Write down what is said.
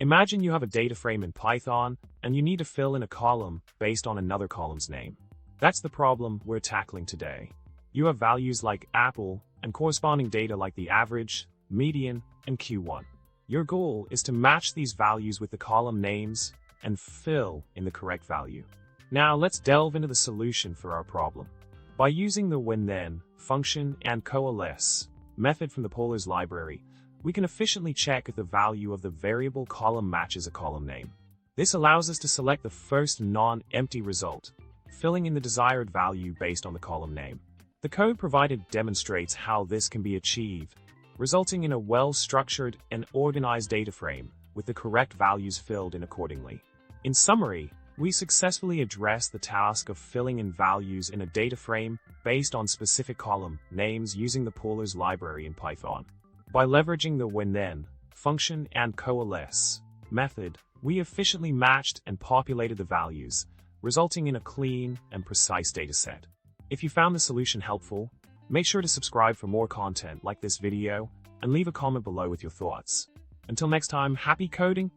Imagine you have a data frame in Python, and you need to fill in a column based on another column's name. That's the problem we're tackling today. You have values like Apple and corresponding data like the average, median, and Q1. Your goal is to match these values with the column names and fill in the correct value. Now let's delve into the solution for our problem. By using the when-then function and coalesce method from the Professource library, we can efficiently check if the value of the variable column matches a column name. This allows us to select the first non-empty result, filling in the desired value based on the column name. The code provided demonstrates how this can be achieved, resulting in a well-structured and organized data frame with the correct values filled in accordingly. In summary, we successfully addressed the task of filling in values in a data frame based on specific column names using the Professource library in Python. By leveraging the when-then function and coalesce method, we efficiently matched and populated the values, resulting in a clean and precise dataset. If you found the solution helpful, make sure to subscribe for more content like this video and leave a comment below with your thoughts. Until next time, happy coding!